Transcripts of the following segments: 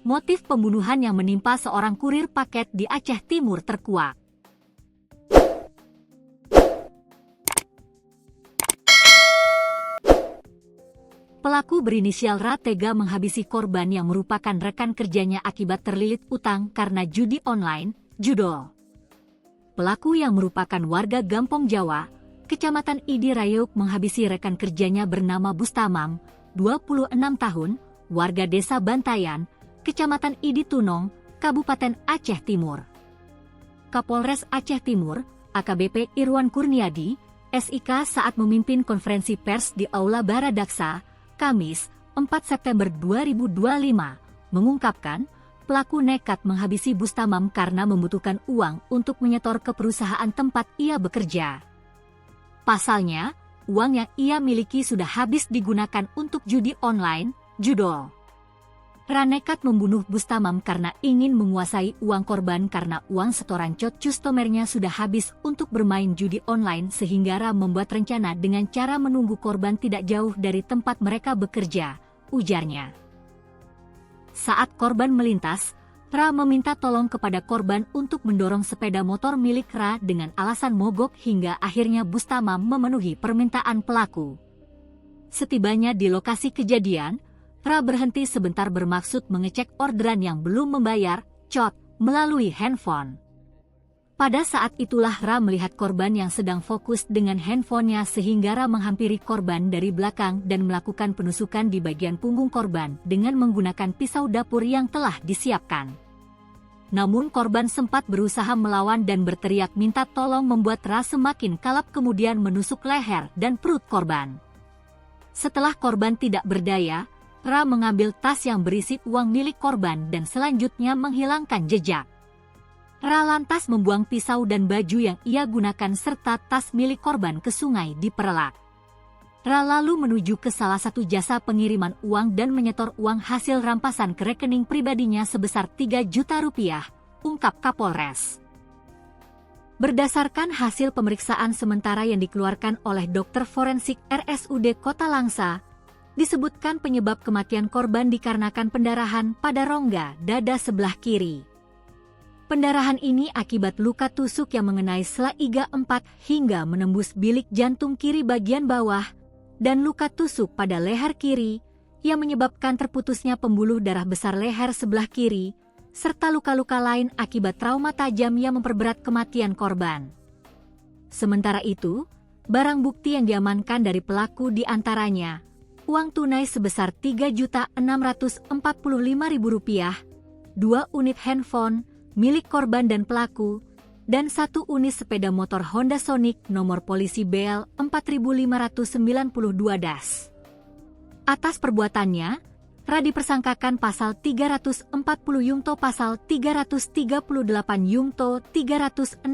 motif pembunuhan yang menimpa seorang kurir paket di Aceh Timur terkuak. Pelaku berinisial R tega menghabisi korban yang merupakan rekan kerjanya akibat terlilit utang karena judi online, judul. Pelaku yang merupakan warga Gampong Jawa, Kecamatan Idi Rayuk menghabisi rekan kerjanya bernama Bustamam, 26 tahun, warga Desa Bantayan, Kecamatan Idi Tunong, Kabupaten Aceh Timur. Kapolres Aceh Timur, AKBP Irwan Kurniadi, SIK saat memimpin konferensi pers di Aula Baradaksa, Kamis, 4 September 2025, mengungkapkan pelaku nekat menghabisi Bustamam karena membutuhkan uang untuk menyetor ke perusahaan tempat ia bekerja. Pasalnya, uang yang ia miliki sudah habis digunakan untuk judi online, judul. R nekat membunuh Bustamam karena ingin menguasai uang korban karena uang setoran customernya sudah habis untuk bermain judi online sehingga R membuat rencana dengan cara menunggu korban tidak jauh dari tempat mereka bekerja, ujarnya. Saat korban melintas, R meminta tolong kepada korban untuk mendorong sepeda motor milik R dengan alasan mogok hingga akhirnya Bustamam memenuhi permintaan pelaku. Setibanya di lokasi kejadian, R berhenti sebentar bermaksud mengecek orderan yang belum membayar, COT, melalui handphone. Pada saat itulah R melihat korban yang sedang fokus dengan handphonenya sehingga R menghampiri korban dari belakang dan melakukan penusukan di bagian punggung korban dengan menggunakan pisau dapur yang telah disiapkan. Namun korban sempat berusaha melawan dan berteriak minta tolong membuat R semakin kalap kemudian menusuk leher dan perut korban. Setelah korban tidak berdaya, R mengambil tas yang berisi uang milik korban dan selanjutnya menghilangkan jejak. R lantas membuang pisau dan baju yang ia gunakan serta tas milik korban ke sungai di Perelak. R lalu menuju ke salah satu jasa pengiriman uang dan menyetor uang hasil rampasan ke rekening pribadinya sebesar 3 juta rupiah, ungkap Kapolres. Berdasarkan hasil pemeriksaan sementara yang dikeluarkan oleh dokter forensik RSUD Kota Langsa, disebutkan penyebab kematian korban dikarenakan pendarahan pada rongga dada sebelah kiri. Pendarahan ini akibat luka tusuk yang mengenai sela iga 4 hingga menembus bilik jantung kiri bagian bawah dan luka tusuk pada leher kiri yang menyebabkan terputusnya pembuluh darah besar leher sebelah kiri serta luka-luka lain akibat trauma tajam yang memperberat kematian korban. Sementara itu, barang bukti yang diamankan dari pelaku diantaranya uang tunai sebesar Rp3.645.000, 2 unit handphone milik korban dan pelaku, dan 1 unit sepeda motor Honda Sonic nomor polisi BL 4592 Das. Atas perbuatannya, R dipersangkakan pasal 340 Yungto pasal 338 Yungto 365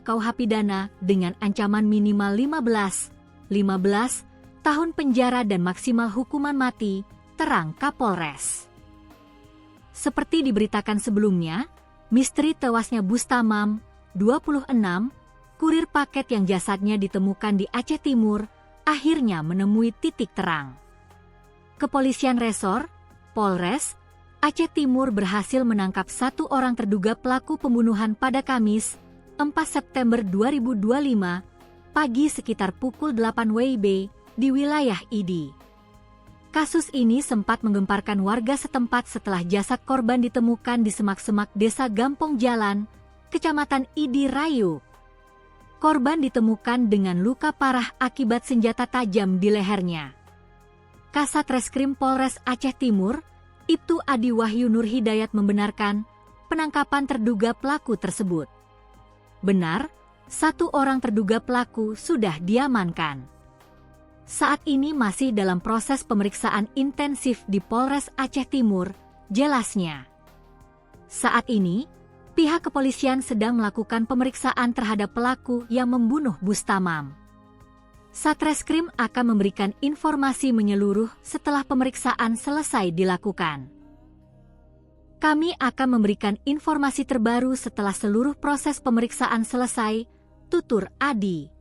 KUH pidana dengan ancaman minimal 15 tahun penjara dan maksimal hukuman mati, terang Kapolres. Seperti diberitakan sebelumnya, misteri tewasnya Bustamam, 26, kurir paket yang jasadnya ditemukan di Aceh Timur, akhirnya menemui titik terang. Kepolisian Resor, Polres, Aceh Timur berhasil menangkap 1 orang terduga pelaku pembunuhan pada Kamis, 4 September 2025, pagi sekitar pukul 8 WIB, di wilayah Idi. Kasus ini sempat menggemparkan warga setempat setelah jasad korban ditemukan di semak-semak Desa Gampong Jalan, Kecamatan Idi Rayuk. Korban ditemukan dengan luka parah akibat senjata tajam di lehernya. Kasat Reskrim Polres Aceh Timur, Ibtu Adi Wahyu Nur Hidayat membenarkan penangkapan terduga pelaku tersebut. Benar, 1 orang terduga pelaku sudah diamankan. Saat ini masih dalam proses pemeriksaan intensif di Polres Aceh Timur, jelasnya. Saat ini, pihak kepolisian sedang melakukan pemeriksaan terhadap pelaku yang membunuh Bustamam. Satreskrim akan memberikan informasi menyeluruh setelah pemeriksaan selesai dilakukan. Kami akan memberikan informasi terbaru setelah seluruh proses pemeriksaan selesai, tutur Adi.